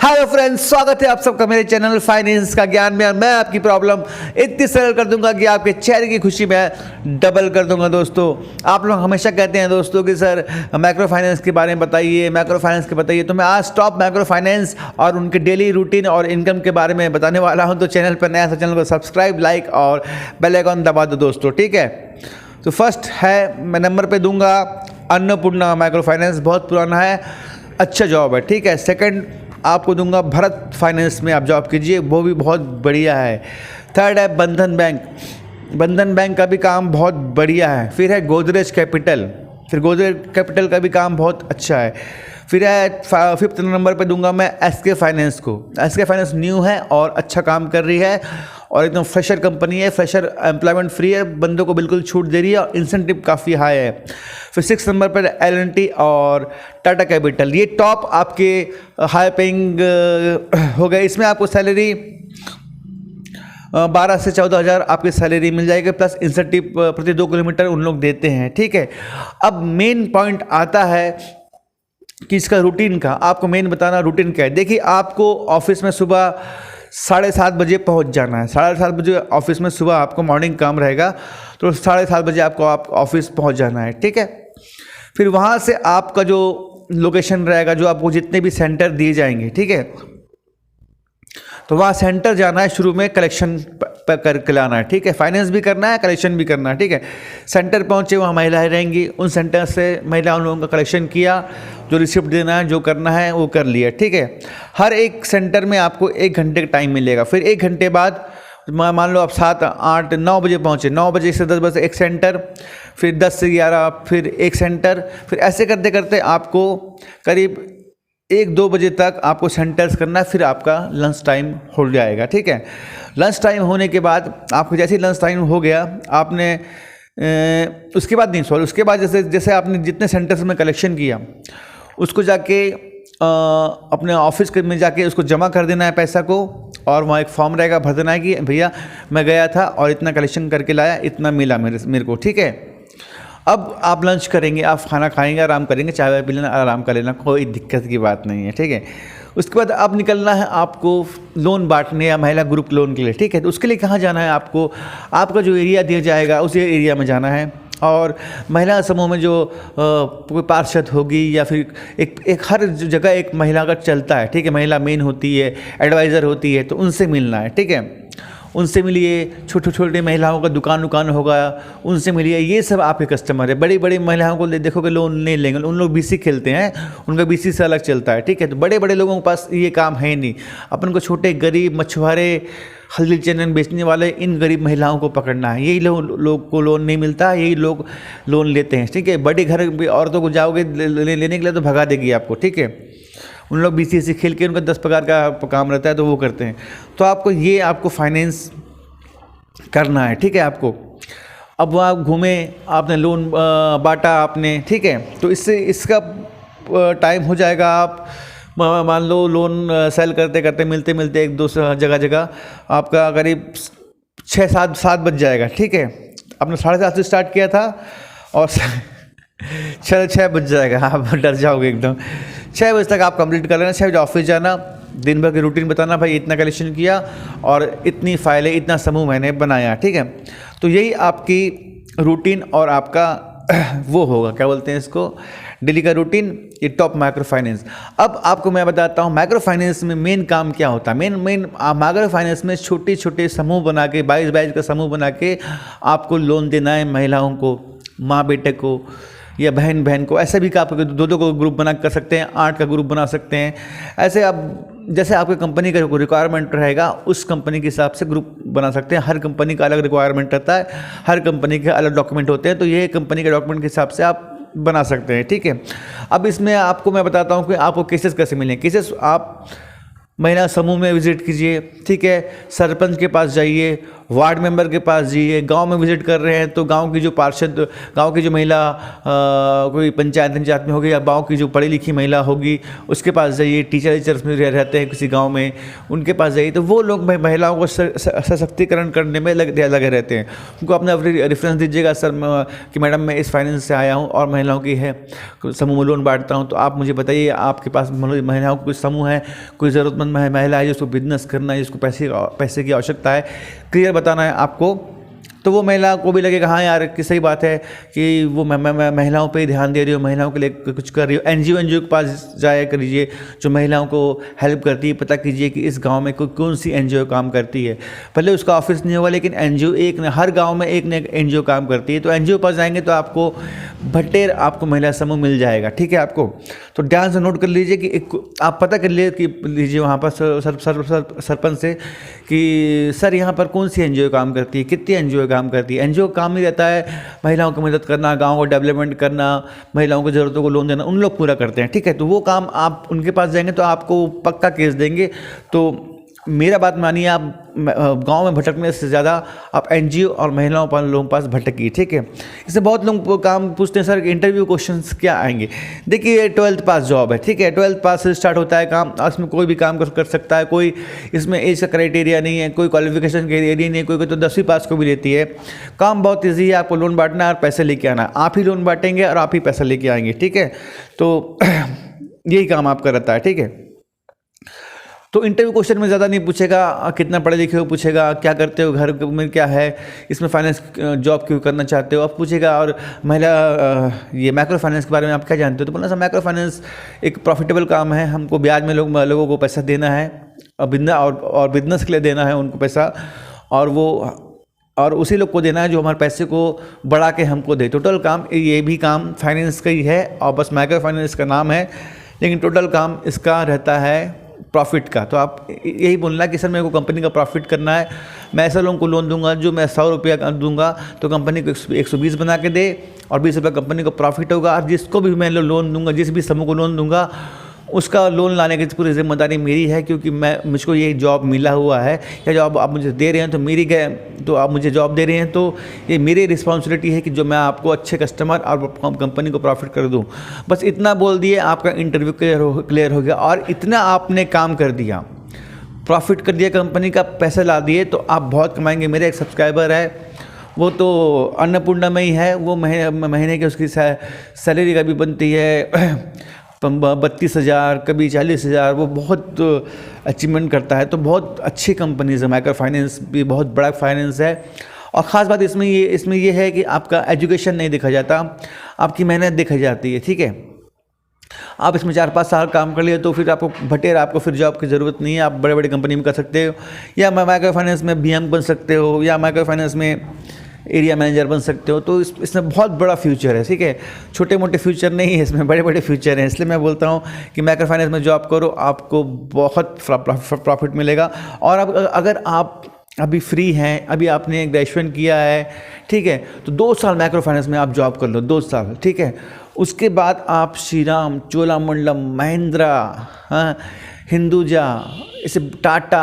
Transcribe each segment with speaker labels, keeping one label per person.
Speaker 1: Hello friends, स्वागत है आप सबका मेरे चैनल फाइनेंस का ज्ञान में। और मैं आपकी प्रॉब्लम इतनी सरल कर दूंगा कि आपके चेहरे की खुशी में डबल कर दूंगा। दोस्तों, आप लोग हमेशा कहते हैं दोस्तों कि सर माइक्रो फाइनेंस के बारे में बताइए, माइक्रो फाइनेंस के बताइए। तो मैं आज टॉप माइक्रो फाइनेंस और उनके डेली रूटीन और इनकम के बारे में बताने वाला हूँ। तो चैनल पर नया चैनल को सब्सक्राइब, लाइक और बेल आइकन दबा दो दोस्तों, ठीक है। तो फर्स्ट है, मैं नंबर पे दूंगा अन्नपूर्णा माइक्रो फाइनेंस, बहुत पुराना है, अच्छा जॉब है, ठीक है। सेकंड आपको दूंगा भरत फाइनेंस में आप जॉब कीजिए, वो भी बहुत बढ़िया है। थर्ड है बंधन बैंक, बंधन बैंक का भी काम बहुत बढ़िया है। फिर है गोदरेज कैपिटल, फिर गोदरेज कैपिटल का भी काम बहुत अच्छा है। फिर है फिफ्थ नंबर पे दूंगा मैं एसके फाइनेंस को। एसके फाइनेंस न्यू है और अच्छा काम कर रही है और एकदम फ्रेशर कंपनी है, फ्रेशर एम्प्लॉयमेंट फ्री है, बंदों को बिल्कुल छूट दे रही है और इंसेंटिव काफ़ी हाई है। फिर सिक्स नंबर पर एल&टी और टाटा कैपिटल, ये टॉप आपके हाई पेइंग हो गए। इसमें आपको सैलरी 12 से 14 हज़ार आपकी सैलरी मिल जाएगी, प्लस इंसेंटिव प्रति 2 किलोमीटर उन लोग देते हैं, ठीक है। अब मेन पॉइंट आता है कि इसका रूटीन का, आपको मेन बताना रूटीन क्या है। देखिए, आपको ऑफिस में सुबह 7:30 बजे पहुंच जाना है। 7:30 बजे ऑफिस में सुबह आपको मॉर्निंग काम रहेगा, तो 7:30 बजे आपको ऑफिस पहुंच जाना है, ठीक है। फिर वहां से आपका जो लोकेशन रहेगा, जो आपको जितने भी सेंटर दिए जाएंगे, ठीक है, तो वहाँ सेंटर जाना है। शुरू में कलेक्शन करके लाना है, ठीक है। फाइनेंस भी करना है, कलेक्शन भी करना है, ठीक है। सेंटर पहुँचे, वहाँ महिलाएं रहेंगी, उन सेंटर से महिलाओं लोगों का कलेक्शन किया, जो रिसिप्ट देना है, जो करना है वो कर लिया, ठीक है। हर एक सेंटर में आपको 1 घंटे का टाइम मिलेगा। फिर 1 घंटे बाद मान लो आप 7, 8, 9 बजे पहुँचे, 9 बजे से 10 बजे एक सेंटर, फिर 10 से 11 फिर एक सेंटर, फिर ऐसे करते करते आपको करीब 1-2 बजे तक आपको सेंटर्स करना है। फिर आपका लंच टाइम हो जाएगा, ठीक है। लंच टाइम होने के बाद आपको जैसे ही लंच टाइम हो गया, आपने उसके बाद नहीं, सॉरी, उसके बाद जैसे आपने जितने सेंटर्स में कलेक्शन किया उसको जाके अपने ऑफिस में जाके उसको जमा कर देना है पैसा को, और वहाँ एक फॉर्म रहेगा, भर देना है कि भैया मैं गया था और इतना कलेक्शन करके लाया, इतना मिला मेरे को, ठीक है। अब आप लंच करेंगे, आप खाना खाएंगे, आराम करेंगे, चाय वाय पी लेना, आराम कर लेना, कोई दिक्कत की बात नहीं है, ठीक है। उसके बाद अब निकलना है आपको लोन बांटने या महिला ग्रुप लोन के लिए, ठीक है। तो उसके लिए कहाँ जाना है आपको, आपका जो एरिया दिया जाएगा उस एरिया में जाना है। और महिला समूह में जो कोई पार्षद होगी या फिर एक हर जगह एक महिला का चलता है, ठीक है। महिला मेन होती है, एडवाइज़र होती है, तो उनसे मिलना है, ठीक है। उनसे मिलिए, छोटे छोटे महिलाओं का दुकान होगा, उनसे मिलिए, ये सब आपके कस्टमर है। बड़ी बड़ी महिलाओं को देखोगे लोन नहीं लेंगे, उन लोग बीसी खेलते हैं, उनका बीसी से अलग चलता है, ठीक है। तो बड़े बड़े लोगों के पास ये काम है नहीं। अपन को छोटे गरीब मछुआरे, हल्दी चंदन बेचने वाले, इन गरीब महिलाओं को पकड़ना है। यही लोग को लोन नहीं मिलता, यही लोग लोन लेते हैं, ठीक है। बड़े घर औरतों को जाओगे लेने के लिए तो भगा देगी आपको, ठीक है। उन लोग बीसी खेल के उनका 10 प्रकार का काम रहता है, तो वो करते हैं। तो आपको फाइनेंस करना है, ठीक है। आपको अब वो आप घूमे, आपने लोन बांटा आपने, ठीक है। तो इसका टाइम हो जाएगा। आप मान लो लोन सेल करते करते, मिलते मिलते 1-2 जगह आपका करीब 6-7 बज जाएगा, ठीक है। आपने 7:30 से स्टार्ट किया था और 6 बज जाएगा, आप डर जाओगे एकदम। 6 बजे तक आप कंप्लीट कर लेना। 6 बजे ऑफिस जाना, दिन भर की रूटीन बताना, भाई इतना कलेक्शन किया और इतनी फाइलें, इतना समूह मैंने बनाया, ठीक है। तो यही आपकी रूटीन और आपका वो होगा, क्या बोलते हैं इसको, डेली का रूटीन, ये टॉप माइक्रो फाइनेंस। अब आपको मैं बताता हूँ माइक्रो फाइनेंस में मेन काम क्या होता है। मेन माइक्रो फाइनेंस में छोटे छोटे समूह बना के, 22 का समूह बना के आपको लोन देना है महिलाओं को, माँ बेटे को या बहन को। ऐसे भी आप 2-2 को ग्रुप बना कर सकते हैं, 8 का ग्रुप बना सकते हैं। ऐसे आप जैसे आपकी कंपनी का रिक्वायरमेंट रहेगा, उस कंपनी के हिसाब से ग्रुप बना सकते हैं। हर कंपनी का अलग रिक्वायरमेंट रहता है, हर कंपनी के अलग डॉक्यूमेंट होते हैं, तो ये कंपनी के डॉक्यूमेंट के हिसाब से आप बना सकते हैं, ठीक है। अब इसमें आपको मैं बताता हूँ कि आपको केसेस कैसे मिलें। केसेस आप महिला समूह में विजिट कीजिए, ठीक है। सरपंच के पास जाइए वार्ड मेंबर के पास जाइए, गांव में विजिट कर रहे हैं तो गांव की जो पार्षद, गांव की जो महिला कोई पंचायत में होगी या गांव की जो पढ़ी लिखी महिला होगी उसके पास जाइए, टीचर्स में रहते हैं किसी गाँव में उनके पास जाइए, तो वो लोग महिलाओं को सशक्तिकरण करने में लगे रहते हैं। उनको अपना रेफरेंस दीजिएगा, सर कि मैडम मैं इस फाइनेंस से आया हूँ और महिलाओं की है समूह लोन बांटता हूँ, तो आप मुझे बताइए आपके पास महिलाओं का कोई समूह है, कोई ज़रूरतमंद महिला है जिसको बिजनेस करना है, जिसको पैसे की आवश्यकता है, क्लियर बताना है आपको। तो वो महिला को भी लगेगा हाँ यार कि सही बात है कि वो महिलाओं पे ही ध्यान दे रही हो, महिलाओं के लिए कुछ कर रही हो। एनजीओ के पास जाया करिए जो महिलाओं को हेल्प करती है, पता कीजिए कि इस गांव में कौन सी एनजीओ काम करती है। भले उसका ऑफिस नहीं होगा लेकिन एनजीओ हर गाँव में एक न एक एनजीओ काम करती है, तो एनजीओ पास जाएंगे तो आपको भट्टेर आपको महिला समूह मिल जाएगा। ठीक है, आपको तो ध्यान से नोट कर लीजिए कि आप पता कर लीजिए वहाँ पर सरपंच से कि सर यहाँ पर कौन सी एनजीओ काम करती है, कितनी एनजीओ काम करती है। एनजीओ काम ही रहता है महिलाओं की मदद करना, गांव को डेवलपमेंट करना, महिलाओं को ज़रूरतों को लोन देना, उन लोग पूरा करते हैं। ठीक है, तो वो काम आप उनके पास जाएंगे तो आपको पक्का केस देंगे। तो मेरा बात मानिए, आप गांव में भटकने से ज़्यादा आप एनजीओ और महिलाओं पर लोगों के पास भटकिए। ठीक है, इससे बहुत लोग काम पूछते हैं सर इंटरव्यू क्वेश्चंस क्या आएंगे। देखिए 12th पास जॉब है, ठीक है, 12th पास से स्टार्ट होता है काम, इसमें कोई भी काम कर सकता है, कोई इसमें एज का क्राइटेरिया नहीं है, कोई क्वालिफिकेशन क्राइटेरिया नहीं है, कोई तो 10वीं पास को भी लेती है। काम बहुत ईजी है, आपको लोन बांटना है और पैसे लेके आना है, आप ही लोन बांटेंगे और आप ही पैसा लेके आएंगे। ठीक है, तो यही काम आपका रहता है। ठीक है, तो इंटरव्यू क्वेश्चन में ज़्यादा नहीं पूछेगा कितना पढ़े लिखे हो, पूछेगा क्या करते हो, घर में क्या है, इसमें फाइनेंस जॉब क्यों करना चाहते हो, आप पूछेगा। और महिला ये माइक्रो फाइनेंस के बारे में आप क्या जानते हो, तो बोलना सर माइक्रो फाइनेंस एक प्रॉफिटेबल काम है, हमको ब्याज में लोगों को पैसा देना है और बिजनेस के लिए देना है उनको पैसा, और उसी लोग को देना है जो हमारे पैसे को बढ़ा के हमको दे। टोटल काम ये भी काम फाइनेंस का ही है और बस माइक्रो फाइनेंस का नाम है, लेकिन टोटल काम इसका रहता है प्रॉफिट का। तो आप यही बोलना कि सर मेरे को कंपनी का प्रॉफिट करना है, मैं ऐसा लोगों को लोन दूंगा जो मैं 100 रुपया दूंगा तो कंपनी को 120 बना के दे और 20 रुपये कंपनी को प्रॉफिट होगा। और जिसको भी मैं लोन दूंगा, जिस भी समूह को लोन दूंगा, उसका लोन लाने की पूरी जिम्मेदारी मेरी है, क्योंकि मुझको ये जॉब मिला हुआ है, या जॉब आप मुझे दे रहे हैं तो आप मुझे जॉब दे रहे हैं तो ये मेरी रिस्पॉन्सिबिलिटी है कि जो मैं आपको अच्छे कस्टमर और कंपनी को प्रॉफिट कर दूं। बस इतना बोल दिए, आपका इंटरव्यू क्लियर हो गया और इतना आपने काम कर दिया, प्रॉफिट कर दिया, कंपनी का पैसा ला दिए, तो आप बहुत कमाएंगे। मेरे एक सब्सक्राइबर है, वो तो अन्नपूर्णा में ही है, वो महीने की उसकी सैलरी का भी बनती है 32,000 कभी 40,000, वो बहुत अचीवमेंट करता है। तो बहुत अच्छी कंपनीज है, माइक्रो फाइनेंस भी बहुत बड़ा फाइनेंस है। और ख़ास बात इसमें ये है कि आपका एजुकेशन नहीं देखा जाता, आपकी मेहनत देखी जाती है। ठीक है, आप इसमें 4-5 साल काम कर लिए तो फिर आपको फिर जॉब की ज़रूरत नहीं है, आप बड़े बड़े कंपनी में कर सकते हो, या माइक्रो फाइनेंस में बीएम बन सकते हो, या माइक्रो फाइनेंस में एरिया मैनेजर बन सकते हो। तो इसमें बहुत बड़ा फ्यूचर है। ठीक है, छोटे मोटे फ्यूचर नहीं है, इसमें बड़े बड़े फ्यूचर हैं। इसलिए मैं बोलता हूँ कि माइक्रो फाइनेंस में जॉब करो, आपको बहुत प्रॉफिट मिलेगा। और अगर आप अभी फ्री हैं, अभी आपने ग्रेजुएशन किया है, ठीक है, तो 2 साल माइक्रो फाइनेंस में आप जॉब कर लो, 2 साल। ठीक है, उसके बाद आप श्रीराम, चोलामंडलम, महिंद्रा, हाँ, हिंदुजा, इसे टाटा,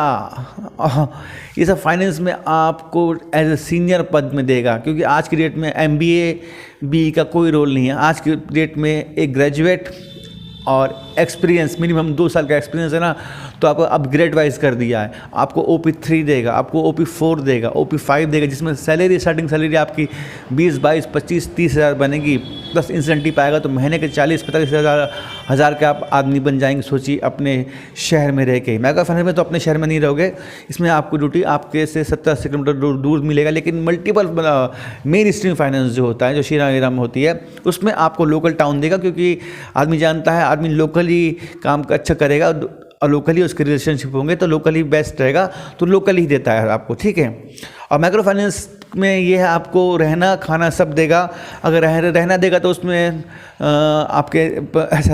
Speaker 1: ये सब फाइनेंस में आपको एज ए सीनियर पद में देगा। क्योंकि आज की डेट में MBA BE का कोई रोल नहीं है। आज की डेट में एक ग्रेजुएट और एक्सपीरियंस, मिनिमम 2 साल का एक्सपीरियंस है ना, तो आपको अपग्रेड वाइज कर दिया है। आपको OP3 देगा, आपको OP4 देगा, OP5 देगा, जिसमें स्टार्टिंग सैलरी आपकी 20, 22, 25, 30 हज़ार बनेगी, प्लस इंसेंटिव आएगा, तो महीने के 40-45 हज़ार के आप आदमी बन जाएंगे। सोचिए, अपने शहर में रह के। माइक्रो फाइनेंस में तो अपने शहर में नहीं रहोगे, इसमें आपको ड्यूटी आपके से 70-80 किलोमीटर दूर मिलेगा। लेकिन मल्टीपल मेन स्ट्रीम फाइनेंस जो होता है, जो श्रीराम होती है, उसमें आपको लोकल टाउन देगा, क्योंकि आदमी जानता है, आदमी लोकली काम अच्छा करेगा और लोकली उसके रिलेशनशिप होंगे तो लोकली बेस्ट रहेगा, तो लोकल ही देता है आपको। ठीक है, और माइक्रो फाइनेंस में ये है आपको रहना खाना सब देगा। अगर रहना देगा तो उसमें आपके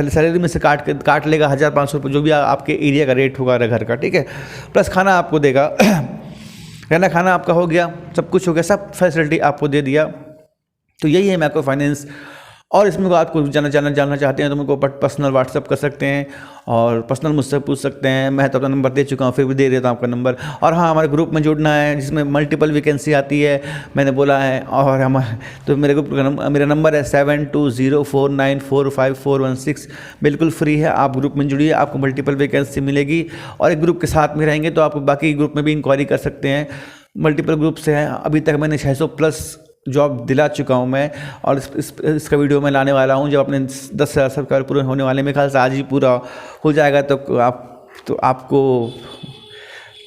Speaker 1: सैलरी में से काट लेगा 1,500 रुपये, जो भी आपके एरिया का रेट होगा घर का। ठीक है, प्लस खाना आपको देगा, रहना खाना आपका हो गया, सब कुछ हो गया, सब फैसिलिटी आपको दे दिया। तो यही है माइक्रो फाइनेंस। और इसमें को आपको जानना चाहते हैं तो मुझको पर्सनल व्हाट्सअप कर सकते हैं और पर्सनल मुझसे पूछ सकते हैं। मैं तो अपना नंबर दे चुका हूँ, फिर भी दे देता हूँ आपका नंबर। और हाँ, हमारे ग्रुप में जुड़ना है जिसमें मल्टीपल वैकेंसी आती है, मैंने बोला है। और हम तो मेरे ग्रुप का मेरा नंबर है 7204945416, बिल्कुल फ्री है। आप ग्रुप में जुड़िए, आपको मल्टीपल वैकेंसी मिलेगी। और एक ग्रुप के साथ में रहेंगे तो आप बाकी ग्रुप में भी इंक्वायरी कर सकते हैं। मल्टीपल ग्रुप से हैं, अभी तक मैंने 600 प्लस जॉब दिला चुका हूं मैं। और इसका वीडियो मैं लाने वाला हूं जब अपने 10,000 सब्सक्राइबर पूरे होने वाले, मेरे ख्याल से आज ही पूरा हो जाएगा। तो आपको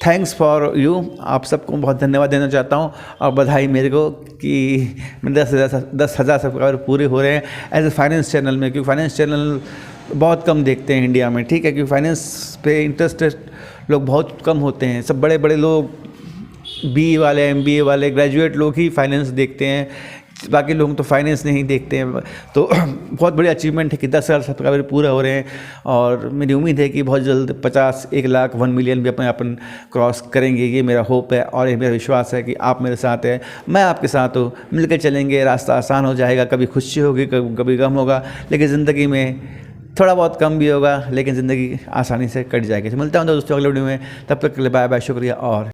Speaker 1: थैंक्स फॉर यू, आप सबको बहुत धन्यवाद देना चाहता हूं और बधाई मेरे को कि मेरे 10,000 सब्सक्राइबर पूरे हो रहे हैं एज ए फाइनेंस चैनल में। क्योंकि फाइनेंस चैनल बहुत कम देखते हैं इंडिया में, ठीक है, क्योंकि फाइनेंस पे इंटरेस्टेड लोग बहुत कम होते हैं। सब बड़े बड़े लोग, BE वाले, MBA वाले, ग्रेजुएट लोग ही फाइनेंस देखते हैं, बाकी लोग तो फाइनेंस नहीं देखते हैं। तो बहुत बड़ी अचीवमेंट है कि 10,000 सब्सक्राइबर पूरा हो रहे हैं। और मेरी उम्मीद है कि बहुत जल्द 50, 1 लाख, 1 मिलियन भी अपन क्रॉस करेंगे। ये मेरा होप है और ये मेरा विश्वास है कि आप मेरे साथ हैं, मैं आपके साथ हूँ। मिलकर चलेंगे, रास्ता आसान हो जाएगा। कभी खुशी होगी, कभी गम होगा, लेकिन ज़िंदगी में थोड़ा बहुत कम भी होगा, लेकिन ज़िंदगी आसानी से कट जाएगी। तो मिलता हूँ दोस्तों अगले वीडियो में, तब तक के लिए बाय बाय, शुक्रिया और